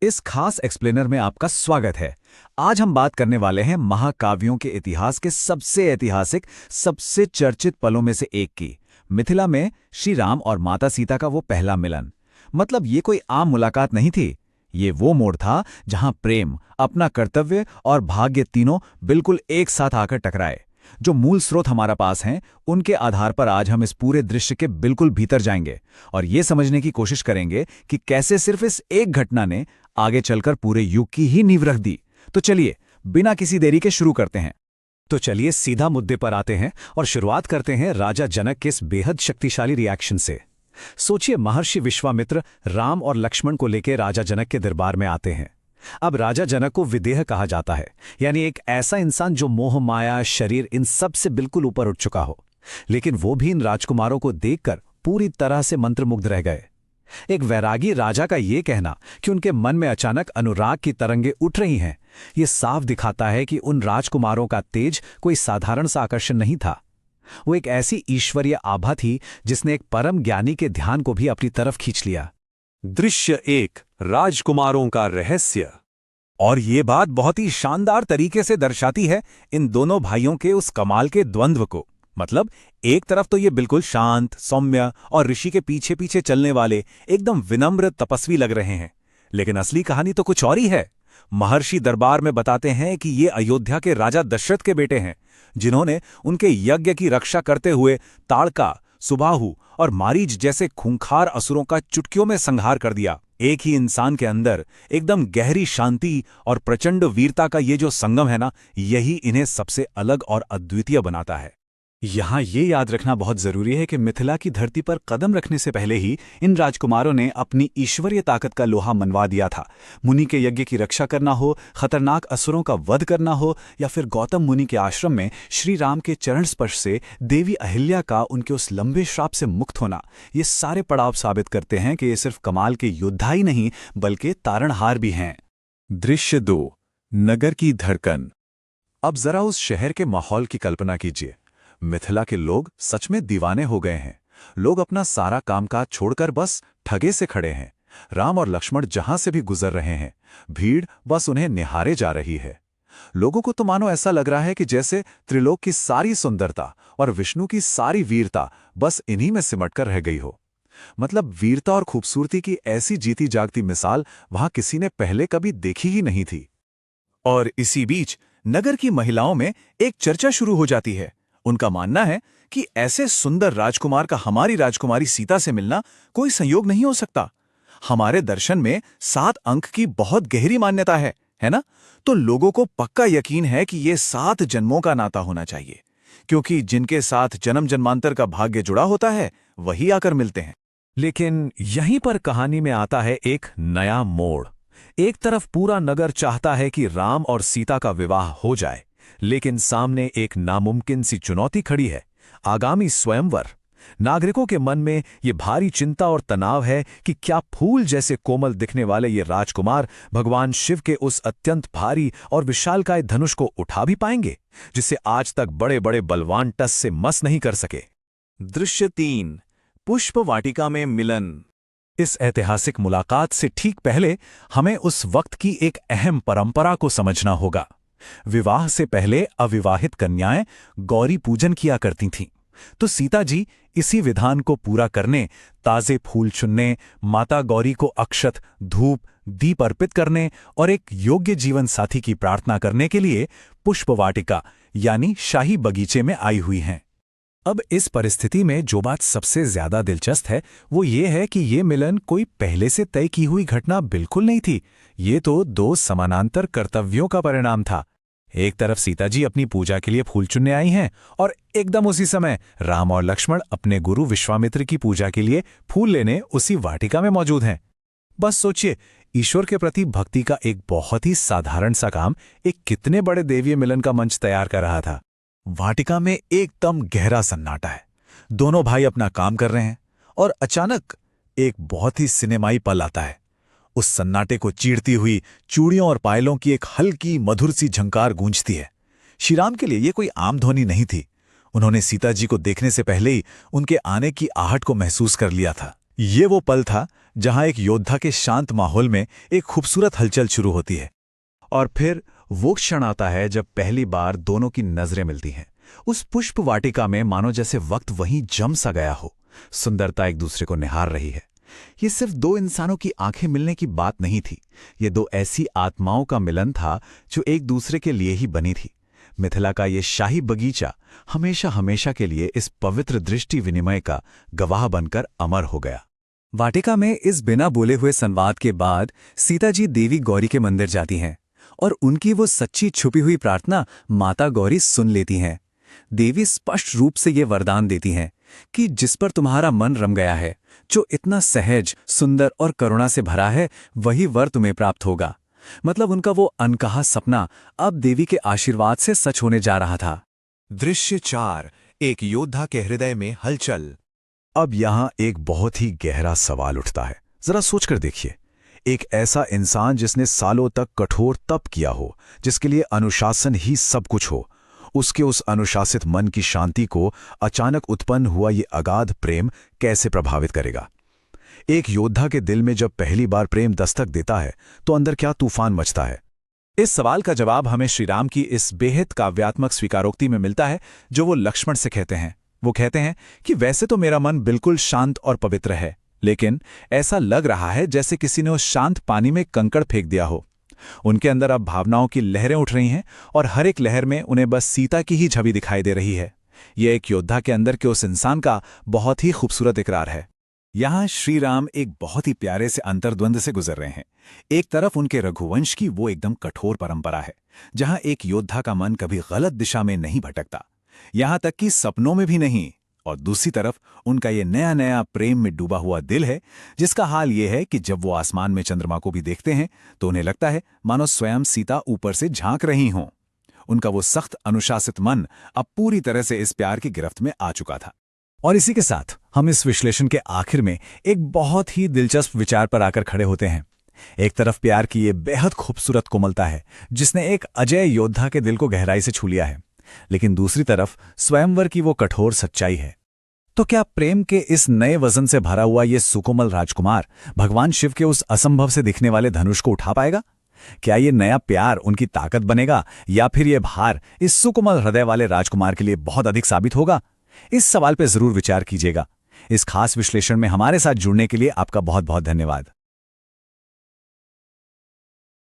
इस खास एक्सप्लेनर में आपका स्वागत है। आज हम बात करने वाले हैं महाकाव्यों के इतिहास के सबसे ऐतिहासिक, सबसे चर्चित पलों में से एक की, मिथिला में श्री राम और माता सीता का वो पहला मिलन। मतलब ये कोई आम मुलाकात नहीं थी। ये वो मोड़ था जहां प्रेम, अपना कर्तव्य और भाग्य तीनों बिल्कुल एक साथ आकर टकराए। जो मूल स्रोत हमारा पास हैं, उनके आधार पर आज हम इस पूरे दृश्य के बिल्कुल भीतर जाएंगे और ये समझने की कोशिश करेंगे कि कैसे सिर्फ इस एक घटना ने आगे चलकर पूरे युग की ही नींव रख दी। तो चलिए, बिना किसी देरी के शुरू करते हैं। तो चलिए सीधा मुद्दे पर आते हैं और शुरुआत करते हैं राजा जनक के इस बेहद शक्तिशाली रिएक्शन से। सोचिए, महर्षि विश्वामित्र राम और लक्ष्मण को लेकर राजा जनक के दरबार में आते हैं। अब राजा जनक को विदेह कहा जाता है, यानी एक ऐसा इंसान जो मोह माया शरीर इन सब से बिल्कुल ऊपर उठ चुका हो। लेकिन वो भी इन राजकुमारों को देखकर पूरी तरह से मंत्रमुग्ध रह गए। एक वैरागी राजा का ये कहना कि उनके मन में अचानक अनुराग की तरंगें उठ रही हैं, ये साफ दिखाता है कि उन राजकुमारों का तेज कोई साधारण सा आकर्षण नहीं था। वो एक ऐसी ईश्वरीय आभा थी जिसने एक परम ज्ञानी के ध्यान को भी अपनी तरफ खींच लिया। दृश्य एक, राजकुमारों का रहस्य। और ये बात बहुत ही शानदार तरीके से दर्शाती है इन दोनों भाइयों के उस कमाल के द्वंद्व को। मतलब एक तरफ तो ये बिल्कुल शांत, सौम्य और ऋषि के पीछे पीछे चलने वाले एकदम विनम्र तपस्वी लग रहे हैं, लेकिन असली कहानी तो कुछ और ही है। महर्षि दरबार में बताते हैं कि ये अयोध्या के राजा दशरथ के बेटे हैं, जिन्होंने उनके यज्ञ की रक्षा करते हुए ताड़का, सुबाहु और मारीच जैसे खूंखार असुरों का चुटकियों में संहार कर दिया। एक ही इंसान के अंदर एकदम गहरी शांति और प्रचंड वीरता का ये जो संगम है ना, यही इन्हें सबसे अलग और अद्वितीय बनाता है। यहाँ ये याद रखना बहुत जरूरी है कि मिथिला की धरती पर कदम रखने से पहले ही इन राजकुमारों ने अपनी ईश्वरीय ताकत का लोहा मनवा दिया था। मुनि के यज्ञ की रक्षा करना हो, खतरनाक असुरों का वध करना हो, या फिर गौतम मुनि के आश्रम में श्री राम के चरण स्पर्श से देवी अहिल्या का उनके उस लंबे श्राप से मुक्त होना, ये सारे पड़ाव साबित करते हैं कि ये सिर्फ कमाल के योद्धा ही नहीं बल्कि तारणहार भी हैं। दृश्य दो, नगर की धड़कन। अब जरा उस शहर के माहौल की कल्पना कीजिए। मिथिला के लोग सच में दीवाने हो गए हैं। लोग अपना सारा कामकाज छोड़कर बस ठगे से खड़े हैं। राम और लक्ष्मण जहां से भी गुजर रहे हैं, भीड़ बस उन्हें निहारे जा रही है। लोगों को तो मानो ऐसा लग रहा है कि जैसे त्रिलोक की सारी सुंदरता और विष्णु की सारी वीरता बस इन्हीं में सिमटकर रह गई हो। मतलब वीरता और खूबसूरती की ऐसी जीती जागती मिसाल वहां किसी ने पहले कभी देखी ही नहीं थी। और इसी बीच नगर की महिलाओं में एक चर्चा शुरू हो जाती है। उनका मानना है कि ऐसे सुंदर राजकुमार का हमारी राजकुमारी सीता से मिलना कोई संयोग नहीं हो सकता। हमारे दर्शन में 7 अंक की बहुत गहरी मान्यता है ना? तो लोगों को पक्का यकीन है कि ये 7 जन्मों का नाता होना चाहिए, क्योंकि जिनके साथ जन्म जन्मांतर का भाग्य जुड़ा होता है वही आकर मिलते हैं। लेकिन यहीं पर कहानी में आता है एक नया मोड़। एक तरफ पूरा नगर चाहता है कि राम और सीता का विवाह हो जाए, लेकिन सामने एक नामुमकिन सी चुनौती खड़ी है, आगामी स्वयंवर। नागरिकों के मन में ये भारी चिंता और तनाव है कि क्या फूल जैसे कोमल दिखने वाले ये राजकुमार भगवान शिव के उस अत्यंत भारी और विशालकाय धनुष को उठा भी पाएंगे, जिसे आज तक बड़े बड़े बलवान टस से मस नहीं कर सके। दृश्य 3, पुष्प वाटिका में मिलन। इस ऐतिहासिक मुलाकात से ठीक पहले हमें उस वक्त की एक अहम परंपरा को समझना होगा। विवाह से पहले अविवाहित कन्याएं गौरी पूजन किया करती थीं, तो सीता जी इसी विधान को पूरा करने, ताजे फूल चुनने, माता गौरी को अक्षत, धूप, दीप अर्पित करने और एक योग्य जीवन साथी की प्रार्थना करने के लिए पुष्पवाटिका यानी शाही बगीचे में आई हुई हैं। अब इस परिस्थिति में जो बात सबसे ज्यादा दिलचस्प है वो ये है कि ये मिलन कोई पहले से तय की हुई घटना बिल्कुल नहीं थी। ये तो 2 समानांतर कर्तव्यों का परिणाम था। एक तरफ सीता जी अपनी पूजा के लिए फूल चुनने आई हैं और एकदम उसी समय राम और लक्ष्मण अपने गुरु विश्वामित्र की पूजा के लिए फूल लेने उसी वाटिका में मौजूद हैं। बस सोचिए, ईश्वर के प्रति भक्ति का एक बहुत ही साधारण सा काम एक कितने बड़े देवीय मिलन का मंच तैयार कर रहा था। वाटिका में एकदम गहरा सन्नाटा है। दोनों भाई अपना काम कर रहे हैं और अचानक एक बहुत ही सिनेमाई पल आता है। उस सन्नाटे को चीरती हुई चूड़ियों और पायलों की एक हल्की मधुर सी झंकार गूंजती है। श्रीराम के लिए ये कोई आम ध्वनि नहीं थी। उन्होंने सीता जी को देखने से पहले ही उनके आने की आहट को महसूस कर लिया था। ये वो पल था जहां एक योद्धा के शांत माहौल में एक खूबसूरत हलचल शुरू होती है। और फिर वो क्षण आता है जब पहली बार दोनों की नजरें मिलती हैं। उस पुष्प वाटिका में मानो जैसे वक्त वहीं जम सा गया हो। सुंदरता एक दूसरे को निहार रही है। ये सिर्फ दो इंसानों की आंखें मिलने की बात नहीं थी, ये दो ऐसी आत्माओं का मिलन था जो एक दूसरे के लिए ही बनी थी। मिथिला का ये शाही बगीचा हमेशा हमेशा के लिए इस पवित्र दृष्टि विनिमय का गवाह बनकर अमर हो गया। वाटिका में इस बिना बोले हुए संवाद के बाद सीता जी देवी गौरी के मंदिर जाती हैं और उनकी वो सच्ची छुपी हुई प्रार्थना माता गौरी सुन लेती हैं। देवी स्पष्ट रूप से ये वरदान देती हैं कि जिस पर तुम्हारा मन रम गया है, जो इतना सहज, सुंदर और करुणा से भरा है, वही वर तुम्हें प्राप्त होगा। मतलब उनका वो अनकहा सपना अब देवी के आशीर्वाद से सच होने जा रहा था। दृश्य 4, एक योद्धा के हृदय में हलचल। अब यहां एक बहुत ही गहरा सवाल उठता है। जरा सोचकर देखिए, एक ऐसा इंसान जिसने सालों तक कठोर तप किया हो, जिसके लिए अनुशासन ही सब कुछ हो, उसके उस अनुशासित मन की शांति को अचानक उत्पन्न हुआ ये अगाध प्रेम कैसे प्रभावित करेगा? एक योद्धा के दिल में जब पहली बार प्रेम दस्तक देता है तो अंदर क्या तूफान मचता है? इस सवाल का जवाब हमें श्रीराम की इस बेहद काव्यात्मक स्वीकारोक्ति में मिलता है जो वो लक्ष्मण से कहते हैं। वो कहते हैं कि वैसे तो मेरा मन बिल्कुल शांत और पवित्र है, लेकिन ऐसा लग रहा है जैसे किसी ने उस शांत पानी में कंकड़ फेंक दिया हो। उनके अंदर अब भावनाओं की लहरें उठ रही हैं और हर एक लहर में उन्हें बस सीता की ही छवि दिखाई दे रही है। यह एक योद्धा के अंदर के उस इंसान का बहुत ही खूबसूरत इकरार है। यहां श्री राम एक बहुत ही प्यारे से अंतर्द्वंद से गुजर रहे हैं। एक तरफ उनके रघुवंश की वो एकदम कठोर परंपरा है, जहां एक योद्धा का मन कभी गलत दिशा में नहीं भटकता, यहां तक कि सपनों में भी नहीं। और दूसरी तरफ उनका ये नया नया प्रेम में डूबा हुआ दिल है, जिसका हाल ये है कि जब वो आसमान में चंद्रमा को भी देखते हैं तो उन्हें लगता है मानो स्वयं सीता ऊपर से झांक रही हों। उनका वो सख्त अनुशासित मन अब पूरी तरह से इस प्यार की गिरफ्त में आ चुका था। और इसी के साथ हम इस विश्लेषण के आखिर में एक बहुत ही दिलचस्प विचार पर आकर खड़े होते हैं। एक तरफ प्यार की ये बेहद खूबसूरत कोमलता है जिसने एक अजय योद्धा के दिल को गहराई से छू लिया है, लेकिन दूसरी तरफ स्वयंवर की वो कठोर सच्चाई है। तो क्या प्रेम के इस नए वजन से भरा हुआ ये सुकोमल राजकुमार भगवान शिव के उस असंभव से दिखने वाले धनुष को उठा पाएगा? क्या ये नया प्यार उनकी ताकत बनेगा, या फिर ये भार इस सुकोमल हृदय वाले राजकुमार के लिए बहुत अधिक साबित होगा? इस सवाल पर जरूर विचार कीजिएगा। इस खास विश्लेषण में हमारे साथ जुड़ने के लिए आपका बहुत बहुत धन्यवाद।